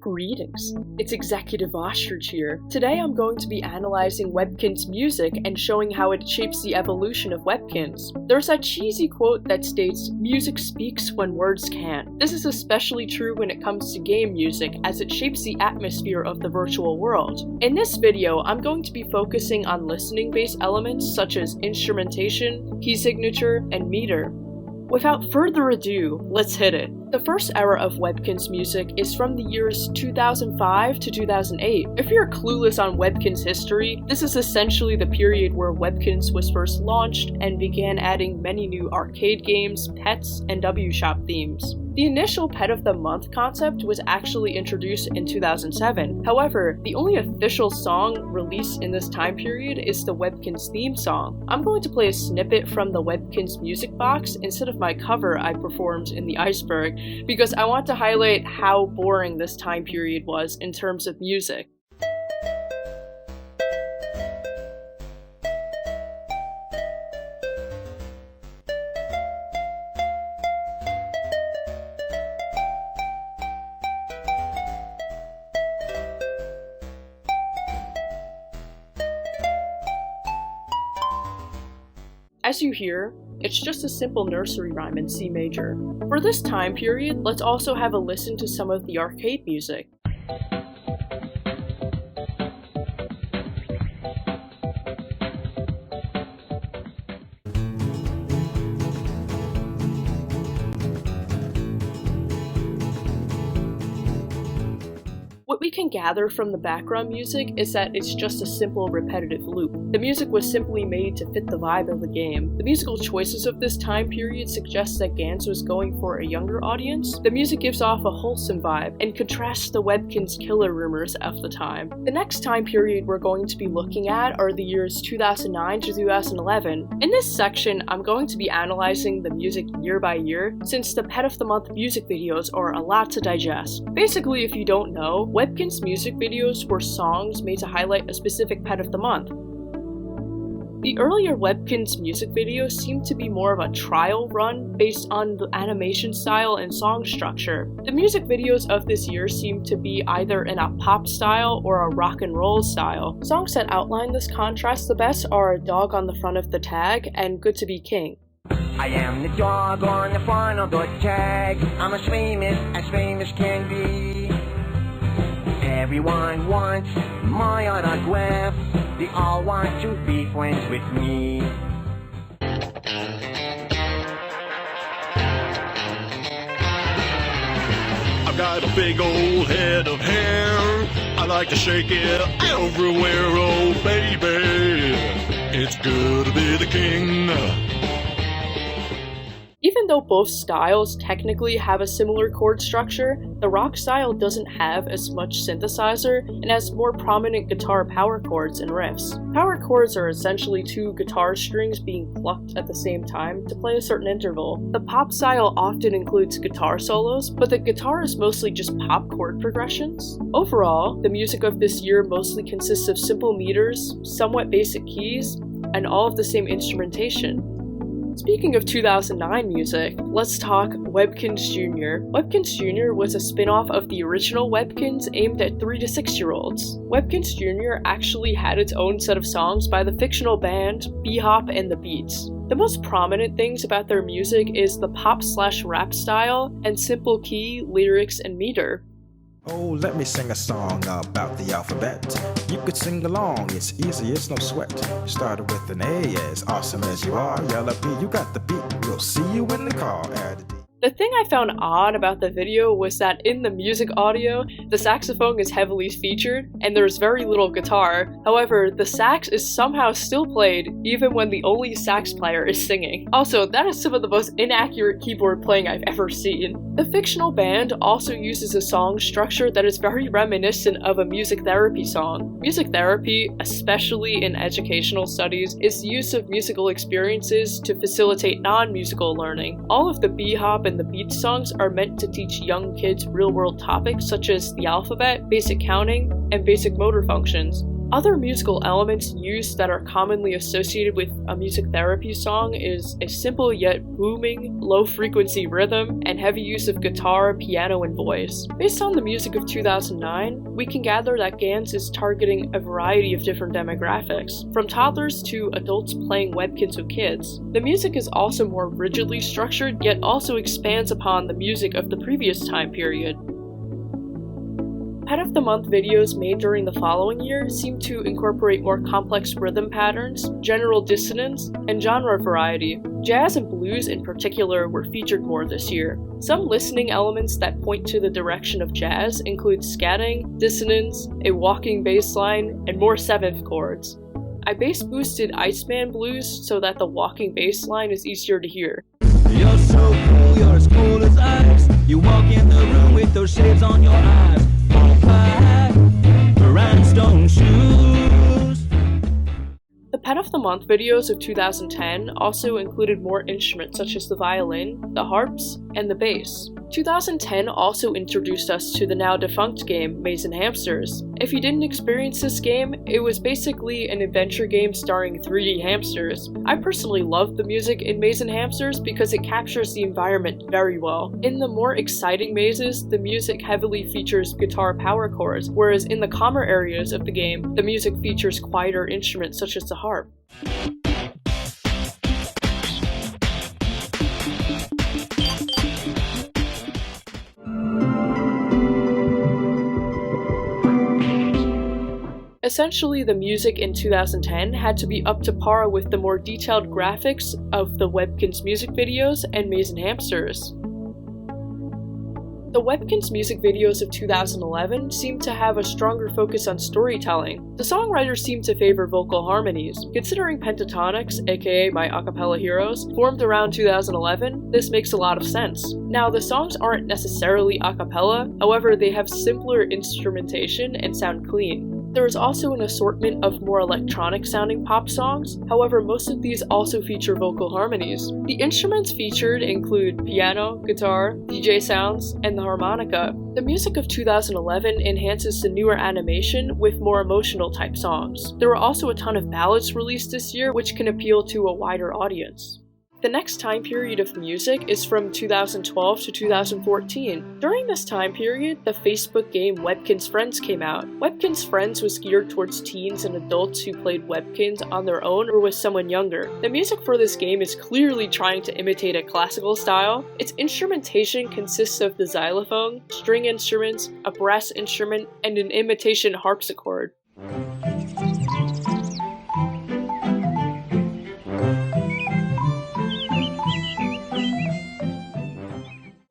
Greetings, it's Executive Ostrich here. Today I'm going to be analyzing Webkinz music and showing how it shapes the evolution of Webkinz. There's that cheesy quote that states, "Music speaks when words can't." This is especially true when it comes to game music, as it shapes the atmosphere of the virtual world. In this video, I'm going to be focusing on listening-based elements such as instrumentation, key signature, and meter. Without further ado, let's hit it. The first era of Webkinz music is from the years 2005 to 2008. If you're clueless on Webkinz history, this is essentially the period where Webkinz was first launched and began adding many new arcade games, pets, and W-Shop themes. The initial Pet of the Month concept was actually introduced in 2007. However, the only official song released in this time period is the Webkinz theme song. I'm going to play a snippet from the Webkinz music box instead of my cover I performed in the iceberg, because I want to highlight how boring this time period was in terms of music. As you hear, it's just a simple nursery rhyme in C major. For this time period, let's also have a listen to some of the arcade music. What we can gather from the background music is that it's just a simple repetitive loop. The music was simply made to fit the vibe of the game. The musical choices of this time period suggest that Ganz was going for a younger audience. The music gives off a wholesome vibe and contrasts the Webkinz killer rumors of the time. The next time period we're going to be looking at are the years 2009 to 2011. In this section, I'm going to be analyzing the music year by year, since the Pet of the Month music videos are a lot to digest. Basically, if you don't know, Webkinz music videos were songs made to highlight a specific pet of the month. The earlier Webkinz music videos seemed to be more of a trial run based on the animation style and song structure. The music videos of this year seem to be either in a pop style or a rock and roll style. Songs that outline this contrast the best are "A Dog on the Front of the Tag" and "Good to Be King." I am the dog on the front of the tag. I'm as famous can be. Everyone wants my autograph. They all want to be friends with me. I've got a big old head of hair. I like to shake it everywhere, oh baby. It's good to be the king. Even though both styles technically have a similar chord structure, the rock style doesn't have as much synthesizer and has more prominent guitar power chords and riffs. Power chords are essentially two guitar strings being plucked at the same time to play a certain interval. The pop style often includes guitar solos, but the guitar is mostly just pop chord progressions. Overall, the music of this year mostly consists of simple meters, somewhat basic keys, and all of the same instrumentation. Speaking of 2009 music, let's talk Webkinz Jr. Webkinz Jr. was a spin-off of the original Webkinz aimed at 3 to 6-year-olds. Webkinz Jr. actually had its own set of songs by the fictional band B-Hop and the Beats. The most prominent things about their music is the pop/rap style and simple key, lyrics, and meter. Oh, let me sing a song about the alphabet. You could sing along, it's easy, it's no sweat. You started with an A, as awesome as you are. Yell up, you got the beat, we'll see you in the car. Add a D. The thing I found odd about the video was that in the music audio, the saxophone is heavily featured, and there's very little guitar. However, the sax is somehow still played, even when the only sax player is singing. Also, that is some of the most inaccurate keyboard playing I've ever seen. The fictional band also uses a song structure that is very reminiscent of a music therapy song. Music therapy, especially in educational studies, is the use of musical experiences to facilitate non-musical learning. All of the B-Hop and the Beats songs are meant to teach young kids real-world topics such as the alphabet, basic counting, and basic motor functions. Other musical elements used that are commonly associated with a music therapy song is a simple yet booming, low-frequency rhythm and heavy use of guitar, piano, and voice. Based on the music of 2009, we can gather that Ganz is targeting a variety of different demographics, from toddlers to adults playing Webkinz with kids. The music is also more rigidly structured, yet also expands upon the music of the previous time period. Pet of the Month videos made during the following year seem to incorporate more complex rhythm patterns, general dissonance, and genre variety. Jazz and blues in particular were featured more this year. Some listening elements that point to the direction of jazz include scatting, dissonance, a walking bass line, and more seventh chords. I bass boosted Iceman blues so that the walking bass line is easier to hear. You're so cool, you're as cool as ice. You walk in the room with those shades on your eyes. Rhinestone shoes. The Pet of the Month videos of 2010 also included more instruments such as the violin, the harps, and the bass. 2010 also introduced us to the now defunct game Maze and Hamsters. If you didn't experience this game, it was basically an adventure game starring 3D hamsters. I personally love the music in Maze and Hamsters because it captures the environment very well. In the more exciting mazes, the music heavily features guitar power chords, whereas in the calmer areas of the game, the music features quieter instruments such as the harp. Essentially, the music in 2010 had to be up to par with the more detailed graphics of the Webkinz music videos and Maze and Hamsters. The Webkinz music videos of 2011 seemed to have a stronger focus on storytelling. The songwriters seemed to favor vocal harmonies. Considering Pentatonics, aka my acapella heroes, formed around 2011, this makes a lot of sense. Now, the songs aren't necessarily acapella, however, they have simpler instrumentation and sound clean. There is also an assortment of more electronic-sounding pop songs, however most of these also feature vocal harmonies. The instruments featured include piano, guitar, DJ sounds, and the harmonica. The music of 2011 enhances the newer animation with more emotional type songs. There were also a ton of ballads released this year which can appeal to a wider audience. The next time period of music is from 2012 to 2014. During this time period, the Facebook game Webkinz Friends came out. Webkinz Friends was geared towards teens and adults who played Webkinz on their own or with someone younger. The music for this game is clearly trying to imitate a classical style. Its instrumentation consists of the xylophone, string instruments, a brass instrument, and an imitation harpsichord.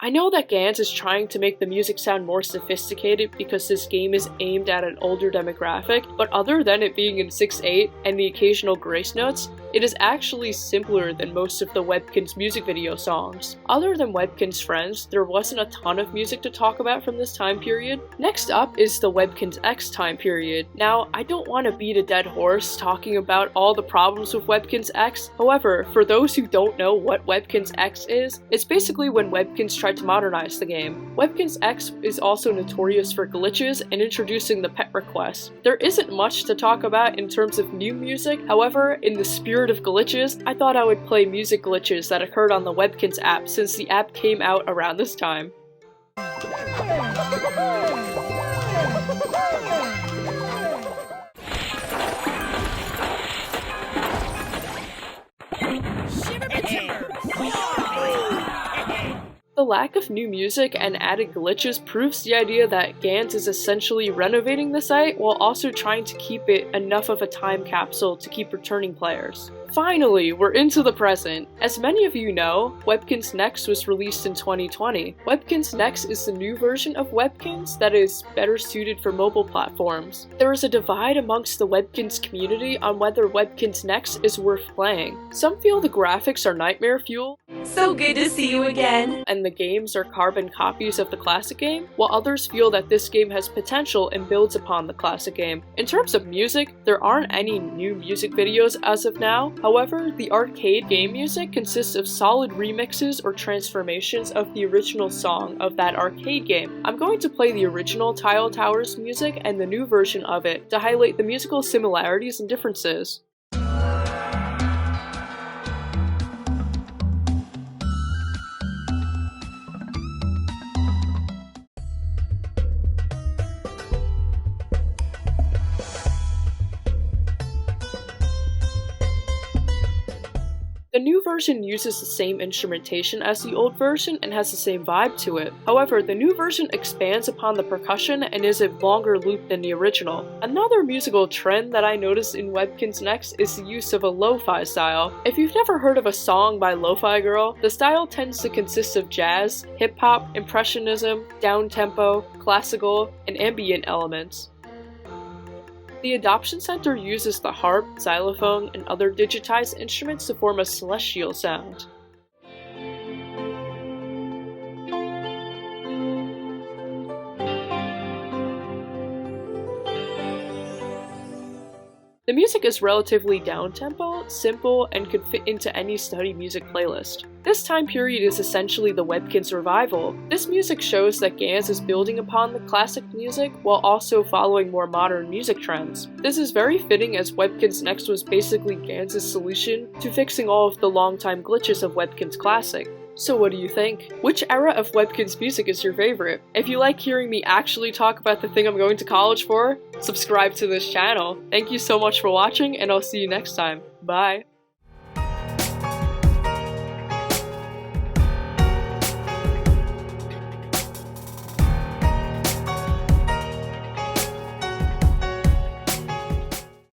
I know that Ganz is trying to make the music sound more sophisticated because this game is aimed at an older demographic, but other than it being in 6/8 and the occasional grace notes, it is actually simpler than most of the Webkinz music video songs. Other than Webkinz Friends, there wasn't a ton of music to talk about from this time period. Next up is the Webkinz X time period. Now, I don't want to beat a dead horse talking about all the problems with Webkinz X, however, for those who don't know what Webkinz X is, it's basically when Webkinz tried to modernize the game. Webkinz X is also notorious for glitches and introducing the pet request. There isn't much to talk about in terms of new music, however, in the spirit of glitches, I thought I would play music glitches that occurred on the Webkinz app since the app came out around this time. The lack of new music and added glitches proves the idea that Ganz is essentially renovating the site while also trying to keep it enough of a time capsule to keep returning players. Finally, we're into the present. As many of you know, Webkinz Next was released in 2020. Webkinz Next is the new version of Webkinz that is better suited for mobile platforms. There is a divide amongst the Webkinz community on whether Webkinz Next is worth playing. Some feel the graphics are nightmare fuel, so good to see you again, and the games are carbon copies of the classic game, while others feel that this game has potential and builds upon the classic game. In terms of music, there aren't any new music videos as of now. However, the arcade game music consists of solid remixes or transformations of the original song of that arcade game. I'm going to play the original Tile Towers music and the new version of it to highlight the musical similarities and differences. The new version uses the same instrumentation as the old version and has the same vibe to it. However, the new version expands upon the percussion and is a longer loop than the original. Another musical trend that I noticed in Webkinz Next is the use of a lo-fi style. If you've never heard of a song by Lo-Fi Girl, the style tends to consist of jazz, hip-hop, impressionism, down-tempo, classical, and ambient elements. The Adoption Center uses the harp, xylophone, and other digitized instruments to form a celestial sound. The music is relatively down-tempo, simple, and could fit into any study music playlist. This time period is essentially the Webkinz revival. This music shows that Ganz is building upon the classic music while also following more modern music trends. This is very fitting as Webkinz Next was basically Ganz' solution to fixing all of the long-time glitches of Webkinz Classic. So what do you think? Which era of Webkinz music is your favorite? If you like hearing me actually talk about the thing I'm going to college for, subscribe to this channel. Thank you so much for watching, and I'll see you next time. Bye!